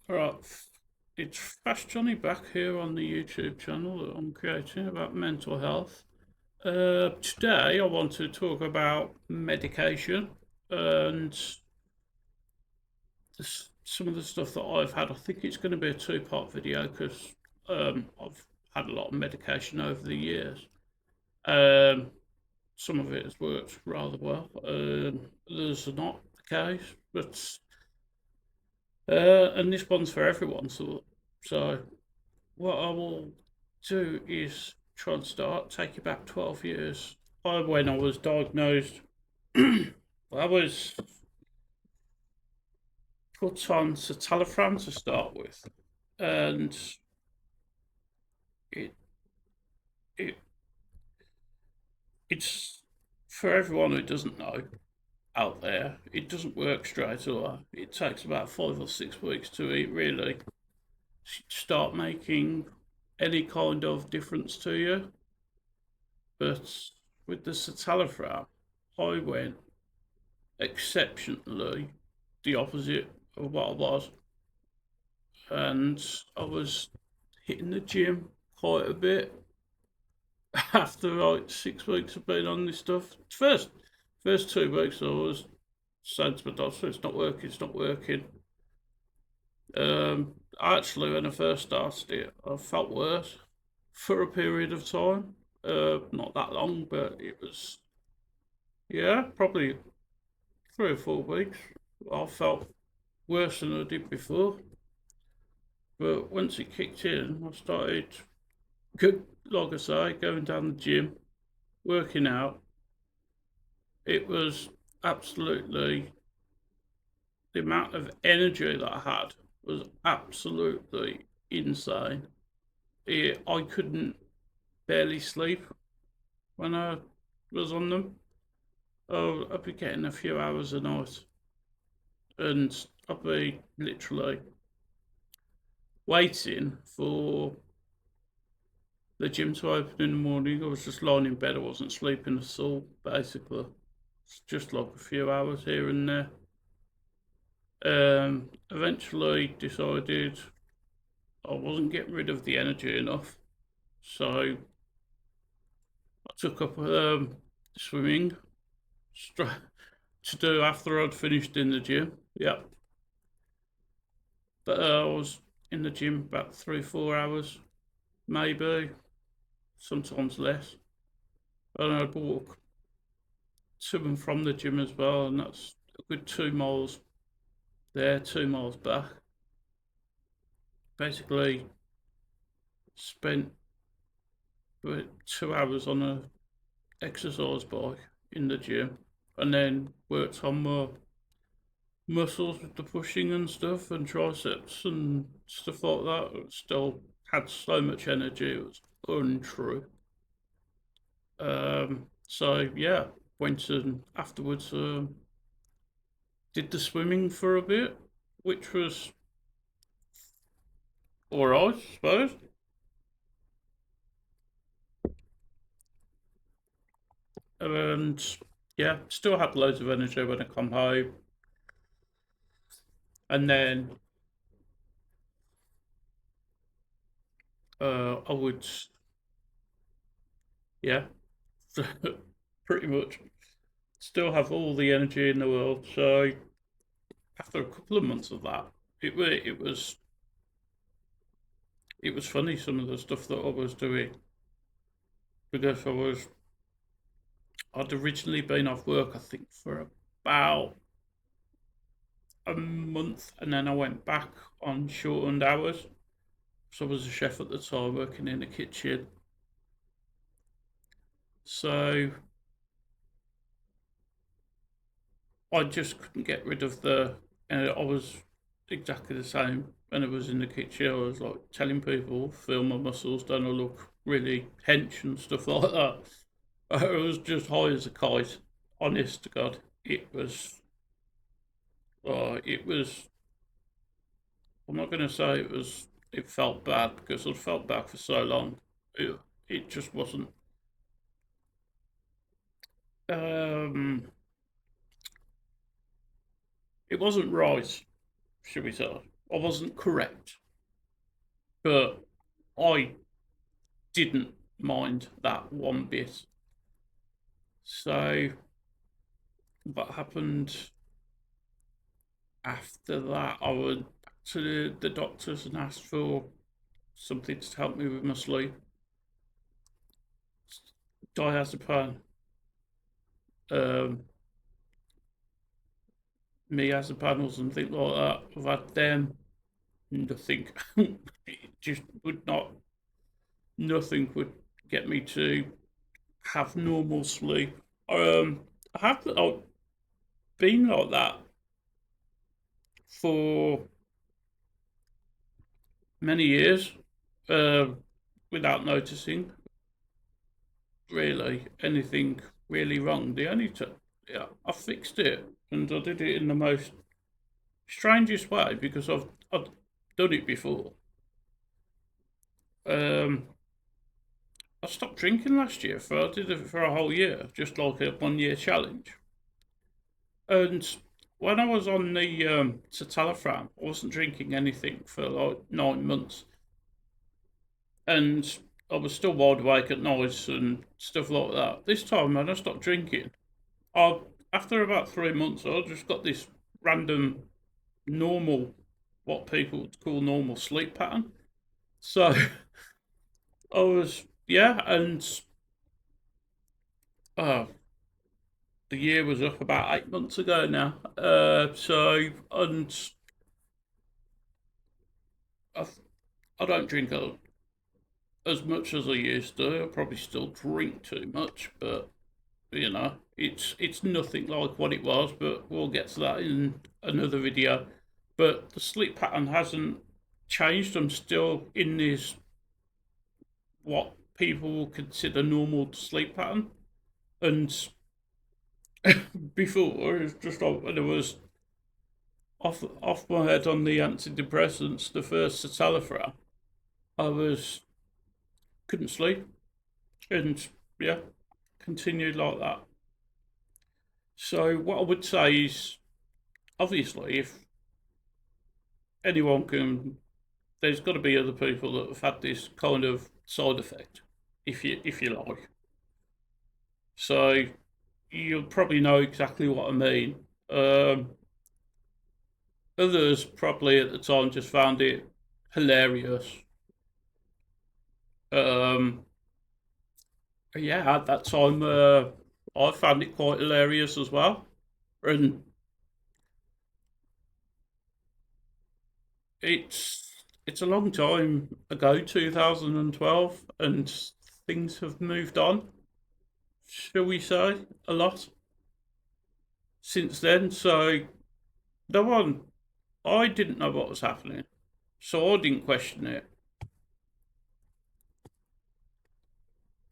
Alright, it's Fast Johnny back here on the YouTube channel that I'm creating about mental health. Today I want to talk about medication and some of the stuff that I've had. I think it's going to be a two-part video because I've had a lot of medication over the years. Um, some of it has worked rather well. Others are not the case, but and this one's for everyone. So what I will do is try and take you back 12 years. When I was diagnosed, I was put on citalopram to start with, and it it it's for everyone who doesn't know out there. It doesn't work straight away. It takes about 5 or 6 weeks to really start making any kind of difference to you. But with the citalopram, I went exceptionally the opposite of what I was. And I was hitting the gym quite a bit after like 6 weeks of being on this stuff. First 2 weeks I was saying to my doctor, it's not working, it's not working. Actually, when I first started it, I felt worse for a period of time. Not that long, but it was, yeah, probably 3 or 4 weeks. I felt worse than I did before. But once it kicked in, I started, like I say, going down the gym, working out. It was absolutely, the amount of energy that I had was absolutely insane. I couldn't barely sleep when I was on them. Oh, I'd be getting a few hours a night, and I'd be literally waiting for the gym to open in the morning. I was just lying in bed. I wasn't sleeping at all, basically. It's just like a few hours here and there. Eventually decided I wasn't getting rid of the energy enough. So I took up swimming to do after I'd finished in the gym. Yep. But I was in the gym about 3, 4 hours, maybe, sometimes less. And I'd walk to and from the gym as well, and that's a good 2 miles there, 2 miles back. Basically, spent about 2 hours on a exercise bike in the gym, and then worked on my muscles with the pushing and stuff, and triceps and stuff like that. It still had so much energy, it was untrue. So yeah, went and afterwards did the swimming for a bit, which was alright, I suppose. And yeah, still had loads of energy when I come home. And then I would, yeah, pretty much still have all the energy in the world. So after a couple of months of that, it was funny some of the stuff that I was doing because I'd originally been off work I think for about a month, and then I went back on shortened hours. So I was a chef at the time working in the kitchen. So I just couldn't get rid of and I was exactly the same when I was in the kitchen. I was like telling people, feel my muscles, don't I look really hench and stuff like that. I was just high as a kite. Honest to God, it was. I'm not going to say it was. It felt bad because I'd felt bad for so long. It, it just wasn't. Um, it wasn't right, should we say? I wasn't correct, but I didn't mind that one bit. So what happened after that? I went to the doctors and asked for something to help me with my sleep. Diazepam, um, miazepam or something like that. I've had them. Nothing. It just would not. Nothing would get me to have normal sleep. I've been like that for many years, uh, without noticing really anything really wrong. Yeah, I fixed it, and I did it in the most strangest way because I've done it before. Um, I stopped drinking last year. I did it for a whole year, just like a 1 year challenge. And when I was on the citalopram, I wasn't drinking anything for like 9 months, and I was still wide awake at night and stuff like that. This time, when I stopped drinking, I after about 3 months, I just got this random normal, what people would call normal sleep pattern. So I was, yeah, and uh, the year was up about 8 months ago now. And I, I don't drink as much as I used to. I probably still drink too much, but it's nothing like what it was. But we'll get to that in another video. But the sleep pattern hasn't changed. I'm still in this what people will consider normal sleep pattern, and before it was just when it was off my head on the antidepressants, the first citalopram, I was couldn't sleep, and yeah, continued like that. So what I would say is, obviously, if anyone can, there's got to be other people that have had this kind of side effect, if you like. So you'll probably know exactly what I mean. Um, Others probably at the time just found it hilarious. Um, yeah, at that time, I found it quite hilarious as well. And it's a long time ago, 2012, and things have moved on, shall we say, a lot since then. So no one, I didn't know what was happening, so I didn't question it.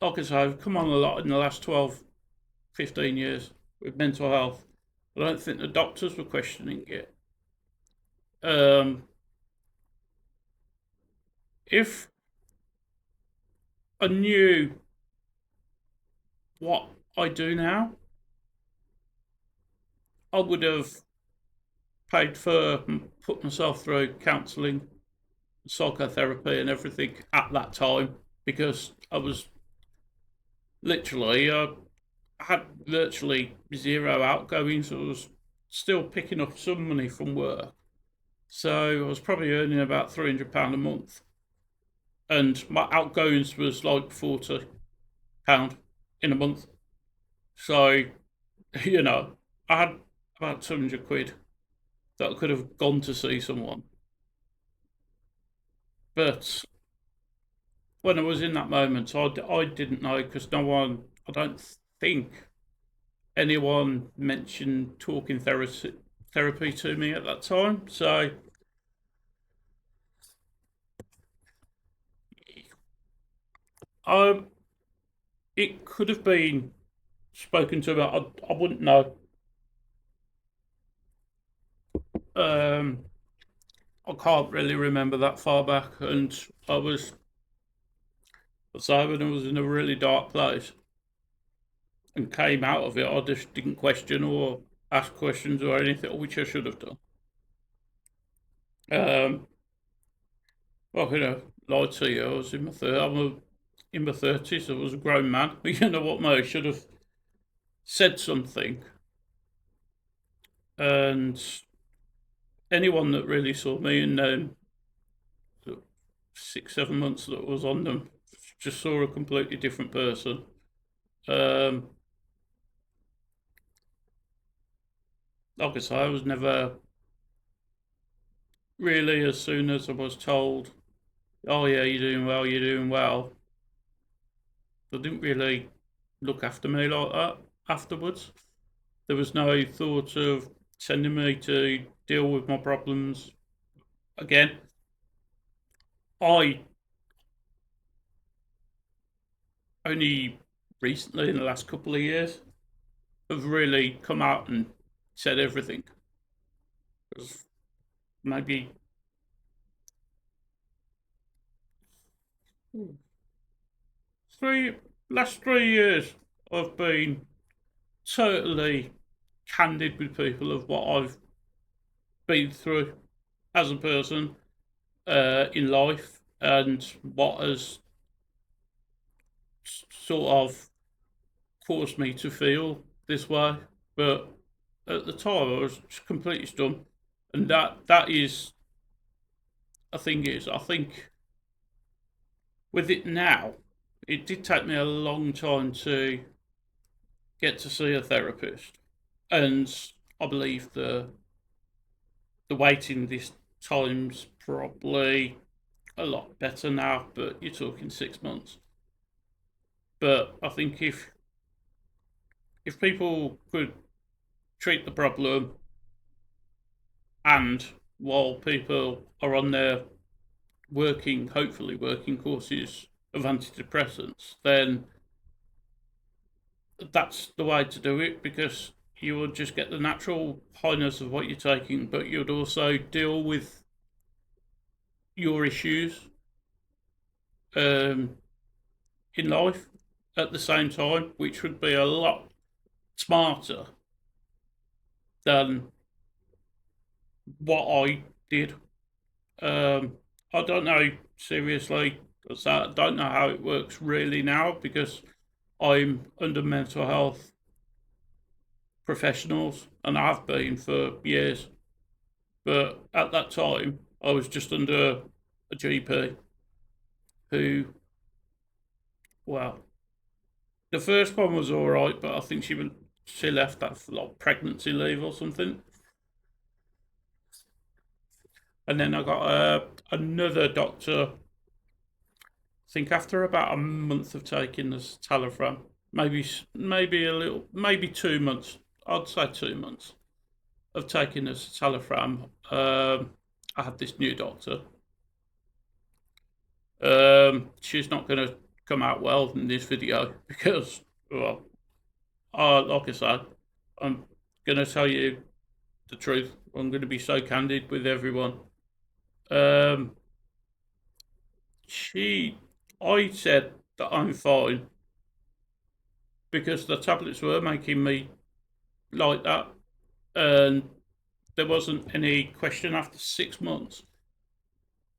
Like I say, I've come on a lot in the last 12, 15 years with mental health. I don't think the doctors were questioning it. Um, if I knew what I do now, I would have paid for and put myself through counselling, psychotherapy, and everything at that time because I was literally, I had virtually zero outgoings. So I was still picking up some money from work. So I was probably earning about £300 a month. And my outgoings was like £40 in a month. So, you know, I had about 200 quid that I could have gone to see someone. But when I was in that moment, I didn't know because no one, I don't think anyone mentioned talking therapy to me at that time. So I, it could have been spoken to about, I wouldn't know. Um, I can't really remember that far back, and I was so when I was in a really dark place and came out of it, I just didn't question or ask questions or anything, which I should have done. Um, well, lie to you. I was in my 30s. I was a grown man. You know what, mate? I should have said something. And anyone that really saw me in the 6, 7 months that I was on them just saw a completely different person. Um, like I say, I was never really, as soon as I was told, oh yeah, you're doing well, they didn't really look after me like that afterwards. There was no thought of sending me to deal with my problems again. I only recently, in the last couple of years, have really come out and said everything. Maybe three last 3 years, I've been totally candid with people of what I've been through as a person in life and what has sort of caused me to feel this way. But at the time, I was just completely stunned, and that is I think with it now, it did take me a long time to get to see a therapist, and I believe the waiting this time's probably a lot better now. But you're talking 6 months. But I think if people could treat the problem, and while people are on their hopefully working courses of antidepressants, then that's the way to do it, because you would just get the natural highness of what you're taking, but you'd also deal with your issues um, in life at the same time, which would be a lot smarter than what I did. I don't know, seriously, because I don't know how it works really now, because I'm under mental health professionals and I have been for years. But at that time, I was just under a GP who, well, the first one was all right, but I think she left that for like pregnancy leave or something. And then I got another doctor. I think after about a month of taking this Talafram, maybe a little, maybe 2 months. I'd say 2 months of taking this Talafram. I had this new doctor. She's not going to come out well in this video because, well, like I said, I'm going to tell you the truth. I'm going to be so candid with everyone. Um, I said that I'm fine because the tablets were making me like that, and there wasn't any question after 6 months,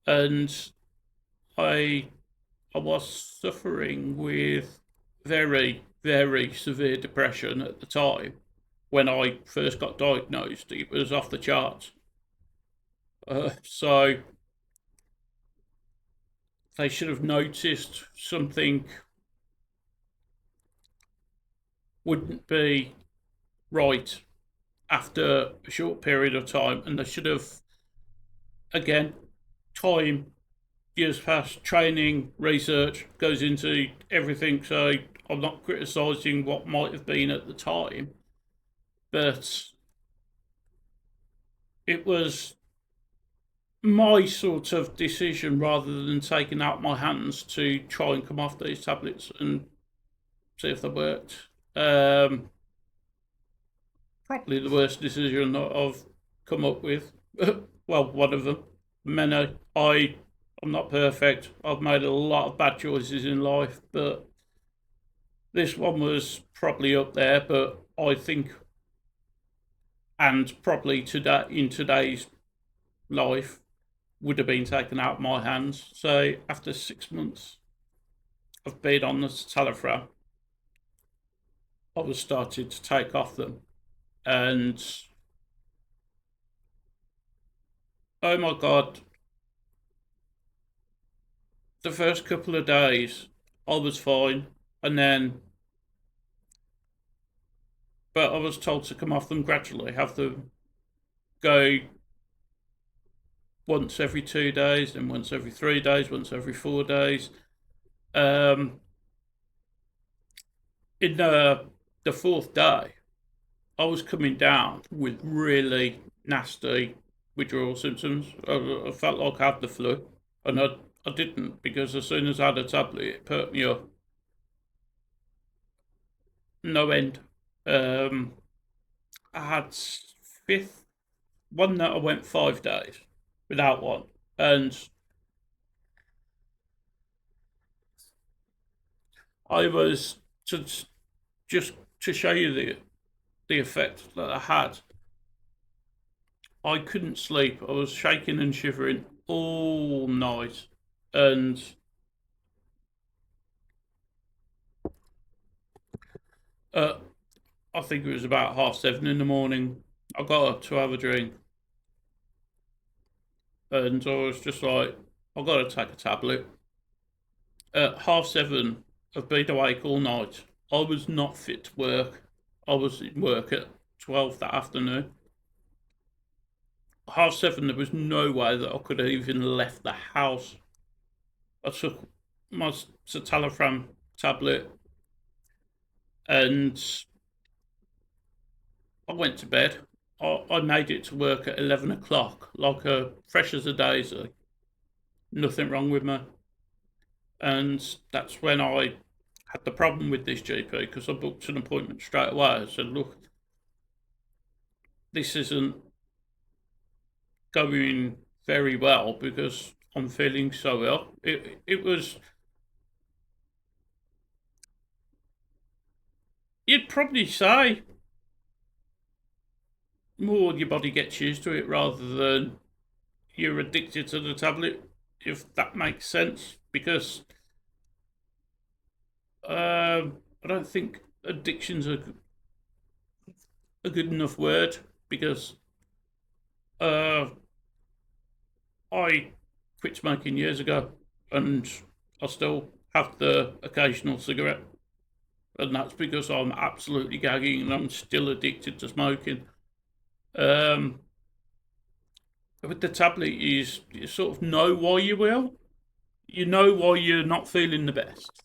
and I I was suffering with very severe depression at the time when I first got diagnosed. It was off the charts. So they should have noticed something wouldn't be right after a short period of time, and they should have, again, time, years past, training, research goes into everything. So I'm not criticising what might have been at the time, but it was my sort of decision rather than taking out my hands to try and come off these tablets and see if they worked. Probably the worst decision that I've come up with. Well, one of them. Many. I'm not perfect. I've made a lot of bad choices in life, but this one was probably up there. But I think, and probably today in today's life, would have been taken out of my hands. So after 6 months of being on the citalopram, I was starting to take off them, and oh my god, the first couple of days I was fine, and then but I was told to come off them gradually, have them go once every 2 days, then once every 3 days, once every 4 days. In the fourth day, I was coming down with really nasty withdrawal symptoms. I felt like I had the flu, and I didn't, because as soon as I had a tablet, it perked me up. No end. I had fifth one that I went 5 days without one, and I was to just to show you the effect that I had. I couldn't sleep. I was shaking and shivering all night, and I think it was about 7:30 in the morning. I got up to have a drink, and I was just like, I've got to take a tablet. At 7:30, I've been awake all night. I was not fit to work. I was in work at 12 that afternoon. 7:30, there was no way that I could have even left the house. I took my citalopram tablet, and I went to bed. I made it to work at 11 o'clock, like fresh as a daisy. Nothing wrong with me. And that's when I had the problem with this GP, because I booked an appointment straight away. I said, look, this isn't going very well because I'm feeling so ill. It was, you'd probably say, more your body gets used to it rather than you're addicted to the tablet, if that makes sense. Because I don't think addiction's a good enough word, because I quit smoking years ago, and I still have the occasional cigarette, and that's because I'm absolutely gagging and I'm still addicted to smoking. With the tablet, you sort of know why you will. You know why you're not feeling the best.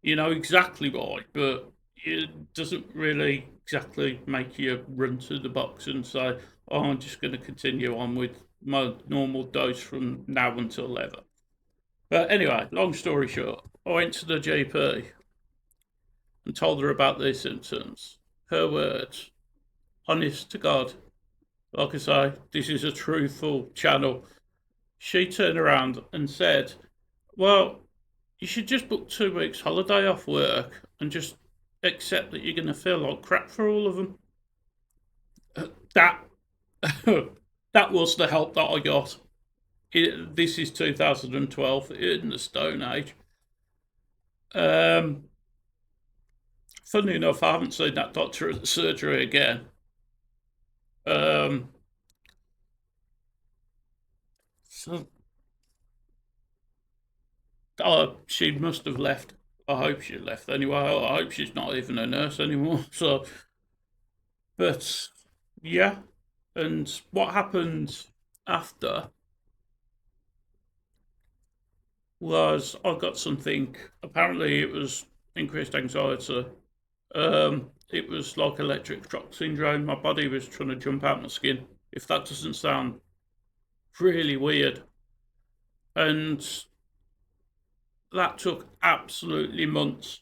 You know exactly why, but it doesn't really exactly make you run to the box and say, oh, I'm just going to continue on with my normal dose from now until ever. But anyway, long story short, I went to the GP and told her about these symptoms. Her words, honest to God, like I say, this is a truthful channel. She turned around and said, well, you should just book 2 weeks holiday off work and just accept that you're going to feel like crap for all of them. That that was the help that I got. This is 2012, in the Stone Age. Funnily enough, I haven't seen that doctor at the surgery again. So, she must have left. I hope she left anyway. I hope she's not even a nurse anymore. So, but yeah. And what happened after was I got something. Apparently, it was increased anxiety. It was like electric shock syndrome. My body was trying to jump out my skin. If that doesn't sound really weird. And that took absolutely months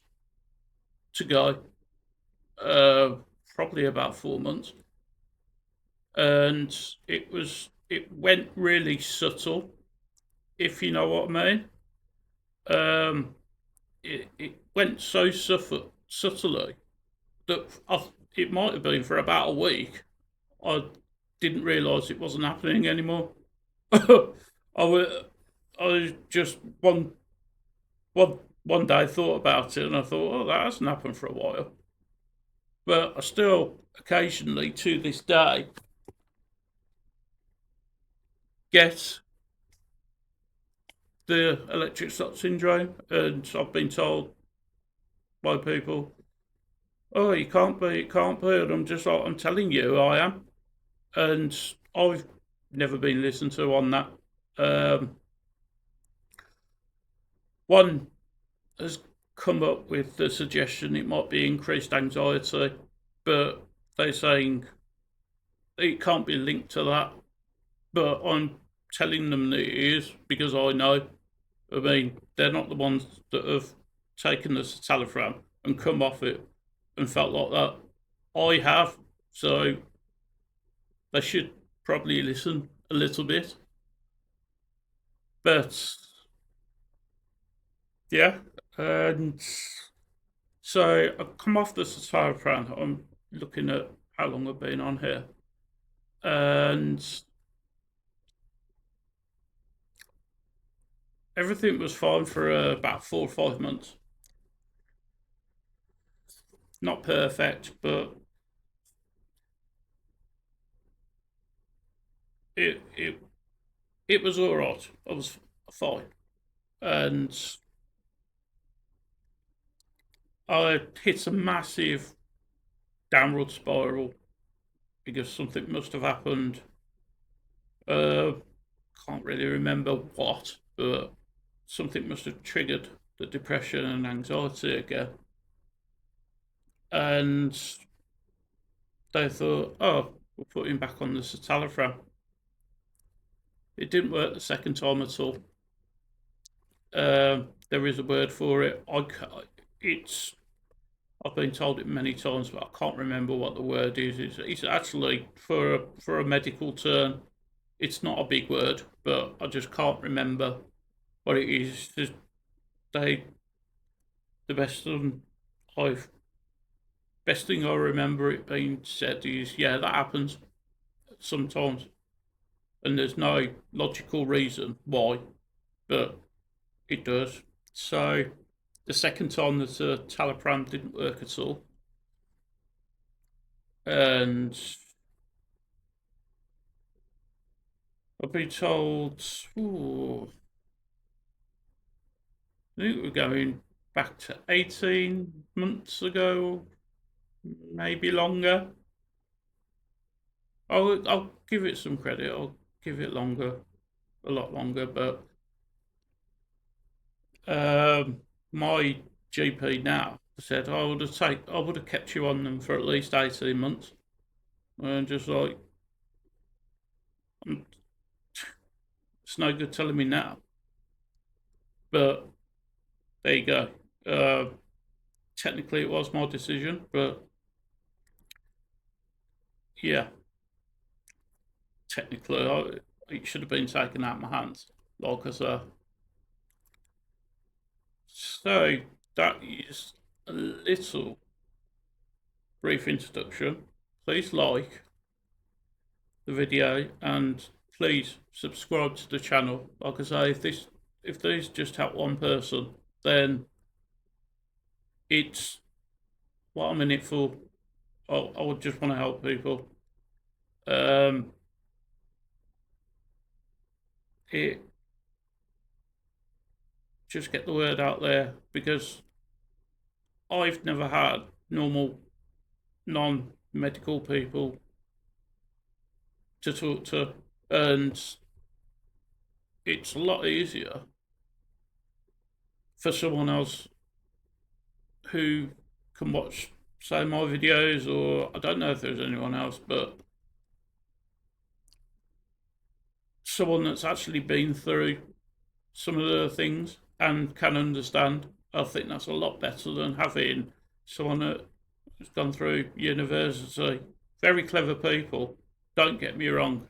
to go. Probably about 4 months. And it went really subtle, if you know what I mean. It went so subtly that it might have been for about a week. I didn't realise it wasn't happening anymore. I was, I was just one day thought about it and I thought, oh, that hasn't happened for a while. But I still occasionally, to this day, get the electric shock syndrome, and I've been told by people, "Oh, it can't be," and I'm just like, "I'm telling you, I am," and I've never been listened to on that. Um, One has come up with the suggestion it might be increased anxiety, but they're saying it can't be linked to that. But I'm telling them that it is because I know. I mean, they're not the ones that have taken the citalopram and come off it and felt like that. I have, so they should probably listen a little bit. But yeah, and so I've come off the citalopram. I'm looking at how long I've been on here, and everything was fine for about 4 or 5 months. Not perfect, but it it was all right. I was fine, and I hit a massive downward spiral because something must have happened. Uh, can't really remember what, but something must have triggered the depression and anxiety again. And they thought, oh, we'll put him back on the citalopram. It didn't work the second time at all. There is a word for it. It's I've been told it many times, but I can't remember what the word is. It's actually for a medical term. It's not a big word, but I just can't remember what it is. Just they the I've best thing I remember it being said is, yeah, that happens sometimes, and there's no logical reason why, but it does. So the second time that Talipram didn't work at all, and I've been told, ooh, I think we're going back to 18 months ago, maybe longer. I'll give it some credit. I'll give it longer, a lot longer. But my GP now said I would have kept you on them for at least 18 months, and just like it's no good telling me now. But there you go. Technically, it was my decision, but yeah, technically, it should have been taken out of my hands, like I say. So that is a little brief introduction. Please like the video and please subscribe to the channel. Like I say, if these just help one person, then it's what I'm in it for. I would just want to help people. It just get the word out there because I've never had normal non-medical people to talk to, and it's a lot easier for someone else who can watch, say, my videos, or I don't know if there's anyone else, but someone that's actually been through some of the things and can understand. I think that's a lot better than having someone that has gone through university. Very clever people, don't get me wrong,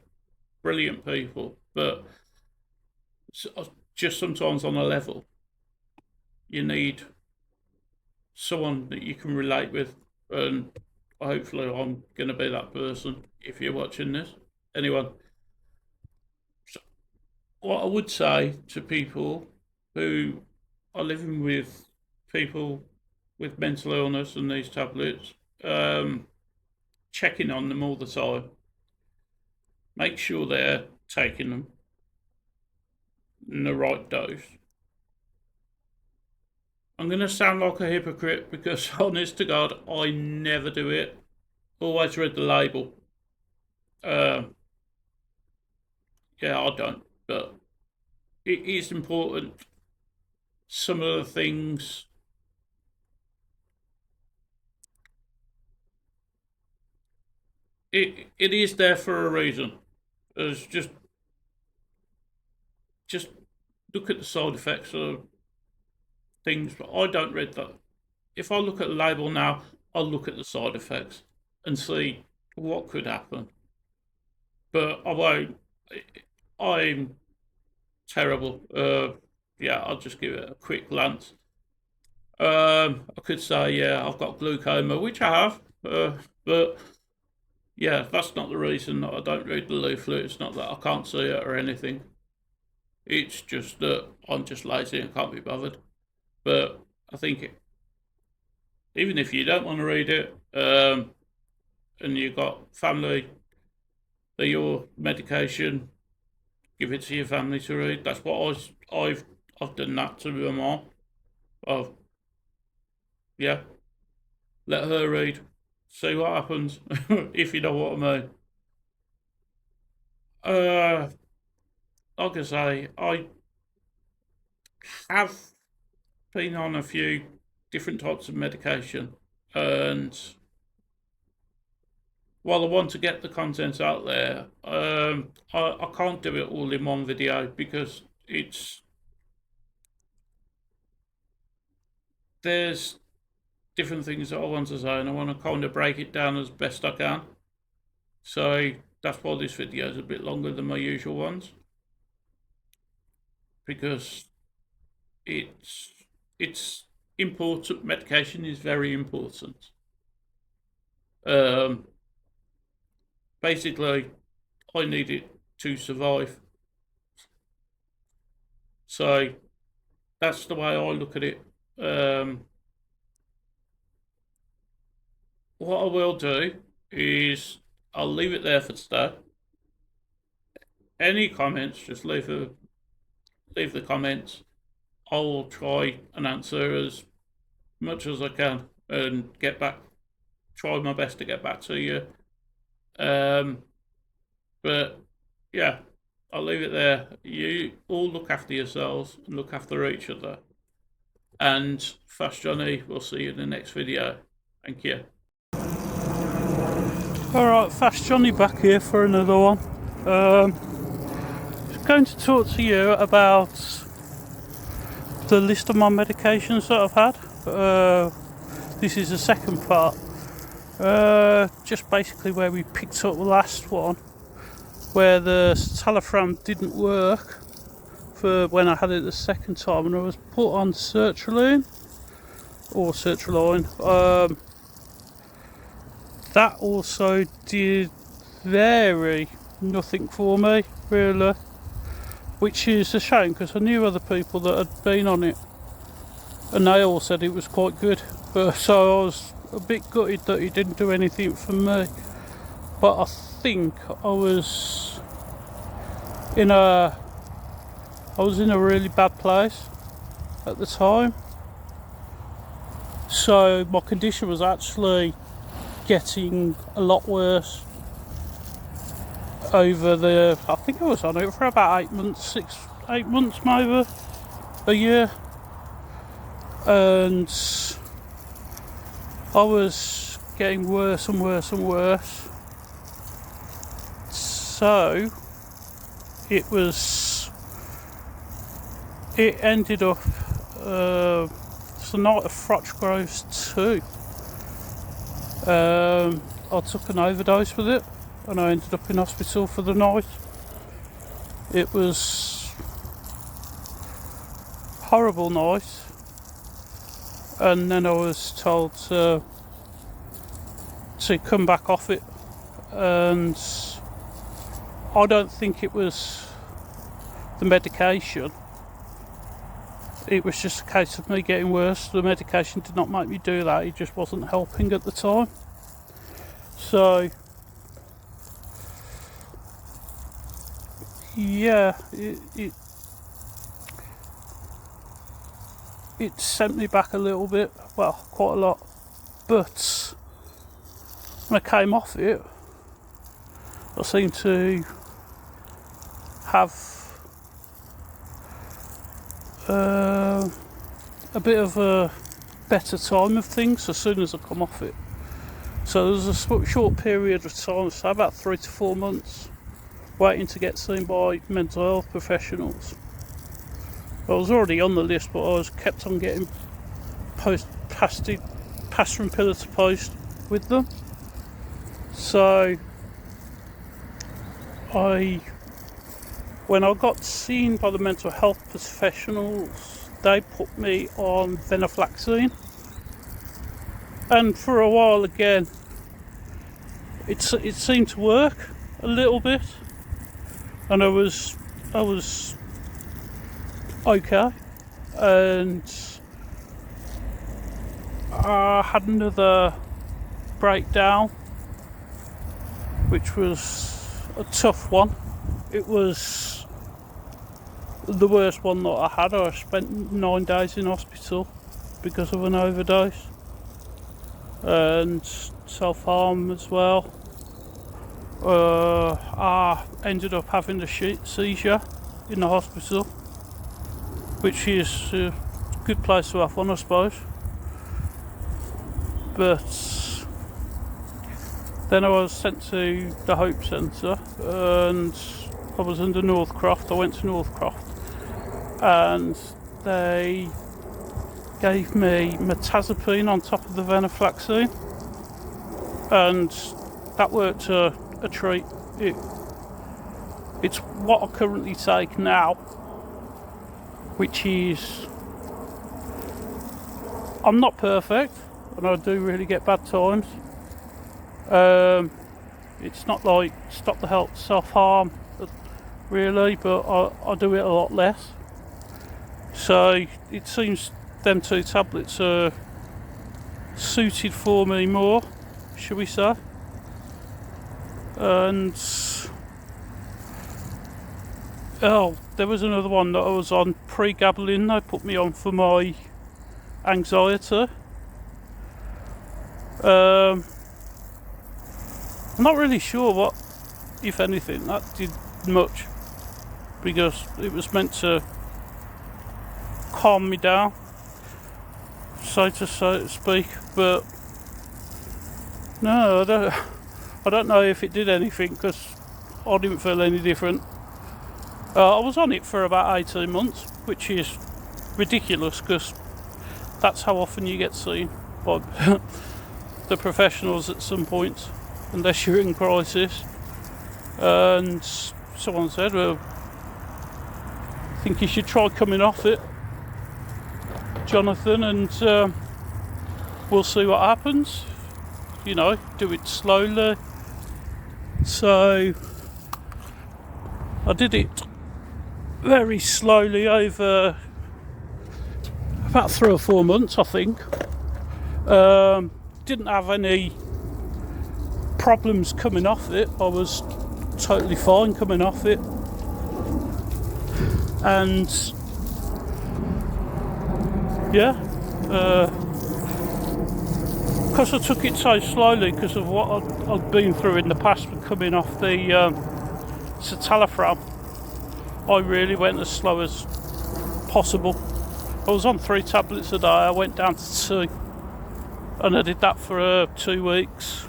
brilliant people, but just sometimes on a level, you need someone that you can relate with, and hopefully I'm going to be that person if you're watching this. Anyway, what I would say to people who are living with people with mental illness and these tablets, checking on them all the time. Make sure they're taking them in the right dose. I'm going to sound like a hypocrite because, honest to God, I never do it. Always read the label. Yeah, I don't, but it is important. Some of the things it is there for a reason. As just look at the side effects of things, but I don't read that. If I look at the label now, I'll look at the side effects and see what could happen. But I won't. I'm terrible. Yeah, I'll just give it a quick glance. I could say, yeah, I've got glaucoma, which I have, but yeah, that's not the reason that I don't read the leaflet. It's not that I can't see it or anything. It's just that I'm just lazy and can't be bothered. But I think even if you don't want to read it, and you've got family, that your medication, give it to your family to read. That's what I've done that to my mom. I've yeah, let her read, see what happens, if you know what I mean. Like I say, I have been on a few different types of medication, and while I want to get the content out there, I can't do it all in one video because there's different things that I want to say, and I want to kind of break it down as best I can. So that's why this video is a bit longer than my usual ones, because it's important. Medication is very important. Basically, I need it to survive. So that's the way I look at it. What I will do is I'll leave it there for today. Any comments, just leave the comments. I'll try and answer as much as I can and try my best to get back to you. But yeah, I'll leave it there. You all look after yourselves and look after each other. And Fast Johnny, we'll see you in the next video. Thank you. Alright, Fast Johnny back here for another one. Just going to talk to you about the list of my medications that I've had. This is the second part. Just basically where we picked up the last one, where the citalopram didn't work for when I had it the second time, and I was put on sertraline. That also did very nothing for me, really, which is a shame because I knew other people that had been on it and they all said it was quite good. But so I was a bit gutted that it didn't do anything for me. But I think I was in a really bad place at the time. So my condition was actually getting a lot worse over I think I was on it for about 8 months, 8 months maybe, a year. And I was getting worse and worse and worse. So it ended up it's the night of Frotch Groves 2. I took an overdose with it and I ended up in hospital for the night. It was a horrible night, and then I was told to come back off it, and I don't think it was the medication. It was just a case of me getting worse. The medication did not make me do that. It just wasn't helping at the time. So, yeah, it sent me back a little bit. Well, quite a lot. But when I came off it, I seemed to have a bit of a better time of things as soon as I come off it. So there was a short period of time, so about 3 to 4 months, waiting to get seen by mental health professionals. I was already on the list, but I was kept on getting passed from pillar to post with them. So when I got seen by the mental health professionals, they put me on venlafaxine, and for a while again it seemed to work a little bit, and I was okay, and I had another breakdown, which was a tough one. It was the worst one that I had. I spent 9 days in hospital because of an overdose and self-harm as well. I ended up having a seizure in the hospital, which is a good place to have one, I suppose. But then I was sent to the Hope Centre, and I was under Northcroft. I went to Northcroft, and they gave me metazapine on top of the venlafaxine, and that worked a treat. It's what I currently take now, which is, I'm not perfect, and I do really get bad times. It's not like stop the self-harm really, but I do it a lot less. So it seems them 2 tablets are suited for me more, shall we say. And there was another one that I was on, pregabalin. They put me on for my anxiety. I'm not really sure what, if anything, that did much, because it was meant to calm me down, so to speak. But no, I don't know if it did anything, because I didn't feel any different. I was on it for about 18 months, which is ridiculous, because that's how often you get seen by the professionals at some point, unless you're in crisis. And someone said, well, I think you should try coming off it, Jonathan, and we'll see what happens. You know, do it slowly. So I did it very slowly over about 3 or 4 months, I think. Didn't have any problems coming off it. I was totally fine coming off it, and yeah, because I took it so slowly because of what I'd been through in the past with coming off the citalopram, I really went as slow as possible. I was on 3 tablets a day. I went down to 2, and I did that for 2 weeks.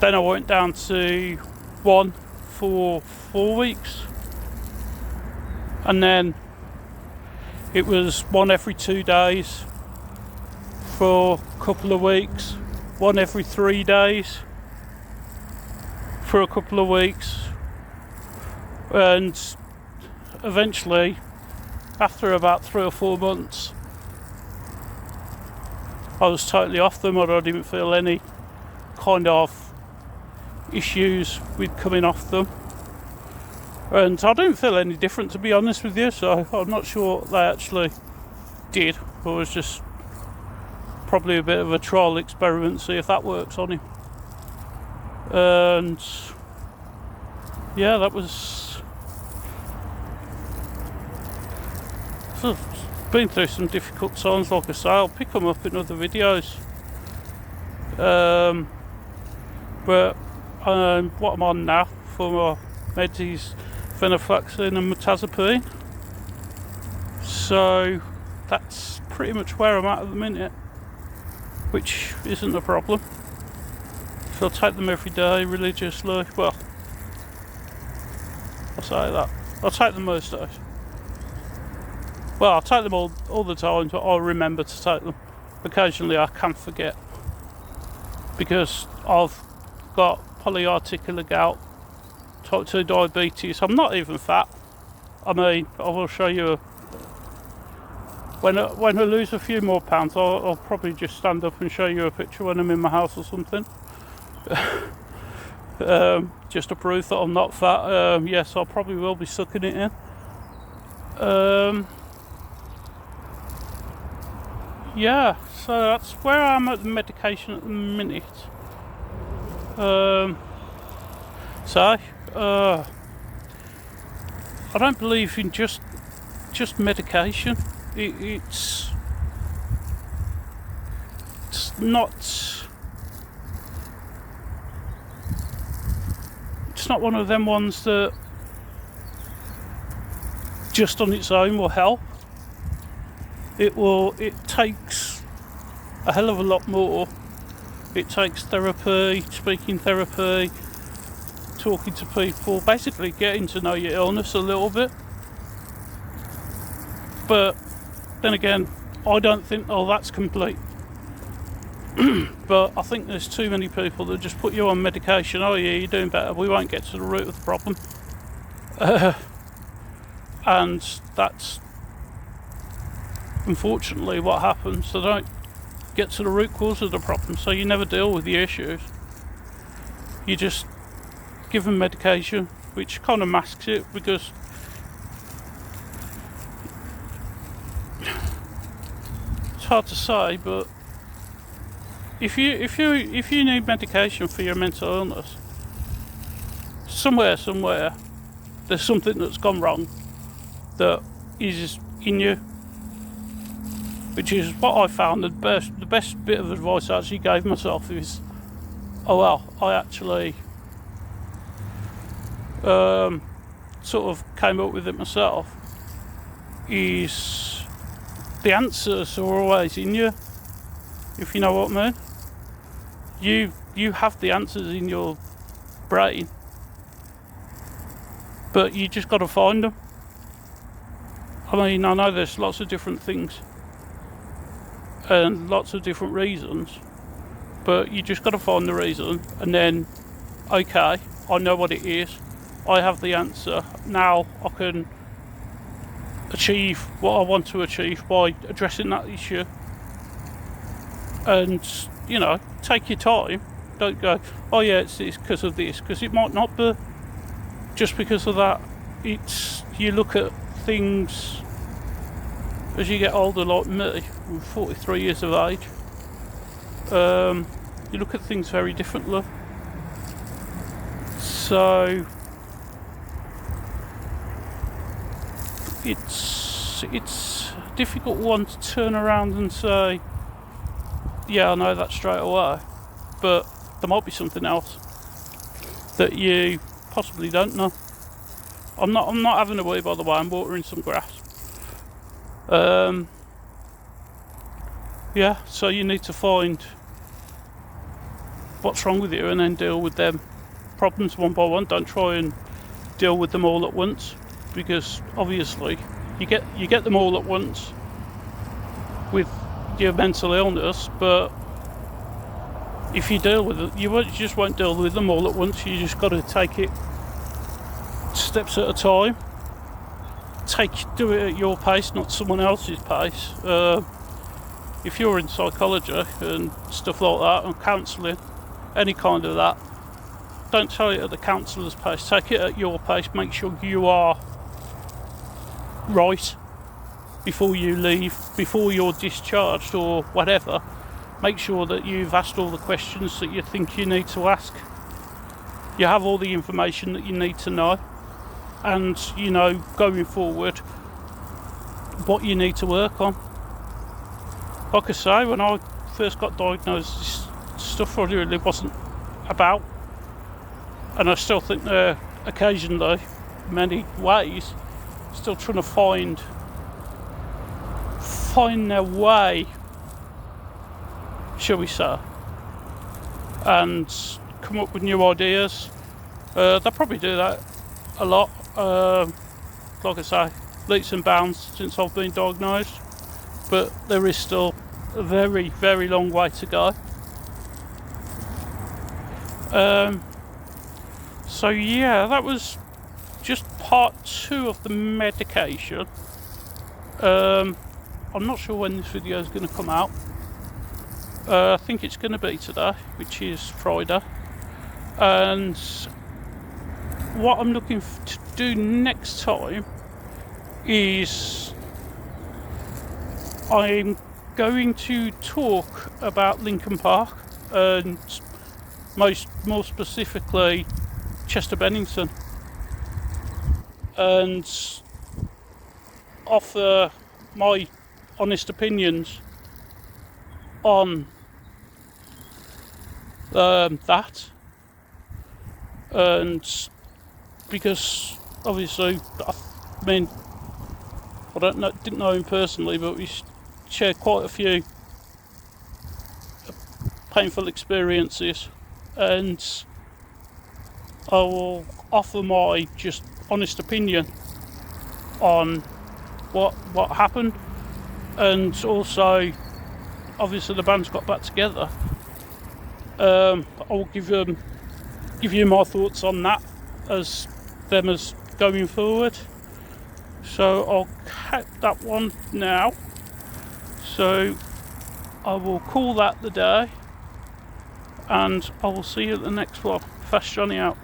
Then I went down to 1 for 4 weeks, and then it was 1 every 2 days for a couple of weeks, 1 every 3 days for a couple of weeks, and eventually, after about 3 or 4 months, I was totally off them, or I didn't feel any kind of issues with coming off them. And I didn't feel any different, to be honest with you, so I'm not sure what they actually did. It was just probably a bit of a trial experiment, see if that works on him. And yeah, that was... So, been through some difficult times, like I say. I'll pick them up in other videos. But what I'm on now for my meds is venlafaxine and mirtazapine. So that's pretty much where I'm at the minute, which isn't a problem. So I'll take them every day religiously. Well, I'll say that. I'll take them most days. Well, I'll take them all the time, but I'll remember to take them. Occasionally I can forget, because I've got polyarticular gout, type 2 diabetes. I'm not even fat. I mean, I will show you when I lose a few more pounds, I'll probably just stand up and show you a picture when I'm in my house or something. Just to prove that I'm not fat. Yes, I probably will be sucking it in. Yeah, so that's where I'm at the medication at the minute. I don't believe in just medication. It's not one of them ones that just on its own will help. It takes a hell of a lot more. It takes therapy, speaking therapy, talking to people, basically getting to know your illness a little bit. But then again, I don't think that's complete. But I think there's too many people that just put you on medication. Oh yeah, you're doing better. We won't get to the root of the problem. And that's unfortunately what happens. They don't get to the root cause of the problem, so you never deal with the issues. You just give them medication, which kind of masks it, because it's hard to say, but if you need medication for your mental illness, somewhere there's something that's gone wrong that is in you, which is what I found. The best bit of advice I actually gave myself is, I actually sort of came up with it myself, is the answers are always in you, if you know what I mean. You have the answers in your brain, but you just got to find them. I mean, I know there's lots of different things and lots of different reasons, but you just got to find the reason, and then, okay, I know what it is, I have the answer, now I can achieve what I want to achieve by addressing that issue. And, take your time. Don't go, oh yeah, it's because of this, because it might not be just because of that. You look at things as you get older, like me, I'm 43 years of age. You look at things very differently. So it's a difficult one to turn around and say, yeah, I know that straight away, but there might be something else that you possibly don't know. I'm not having a wee, by the way. I'm watering some grass. Yeah, so you need to find what's wrong with you and then deal with them problems one by one. Don't try and deal with them all at once, because obviously you get them all at once with your mental illness, but if you deal with it, you just won't deal with them all at once. You just got to take it steps at a time. Do it at your pace, not someone else's pace. If you're in psychology and stuff like that, and counselling, any kind of that, don't take it at the councillor's pace, take it at your pace. Make sure you are right before you leave, before you're discharged or whatever. Make sure that you've asked all the questions that you think you need to ask. You have all the information that you need to know, and you know, going forward, what you need to work on. Like I say, when I first got diagnosed, this stuff really wasn't about, and I still think they're occasionally, many ways, still trying to find their way, shall we say, and come up with new ideas. They'll probably do that a lot. Like I say, leaps and bounds since I've been diagnosed, but there is still a very, very long way to go. So yeah, that was just part 2 of the medication. I'm not sure when this video is going to come out. I think it's going to be today, which is Friday. And what I'm looking to do next time is I'm going to talk about Lincoln Park, and more specifically Chester Bennington, and offer my honest opinions on that. And because obviously, I mean, didn't know him personally, but we shared quite a few painful experiences, and I will offer my just honest opinion on what happened, and also obviously the band's got back together. I'll give you my thoughts on that as going forward. So I'll cut that one now. So I will call that the day, and I will see you at the next one. Fast Johnny out.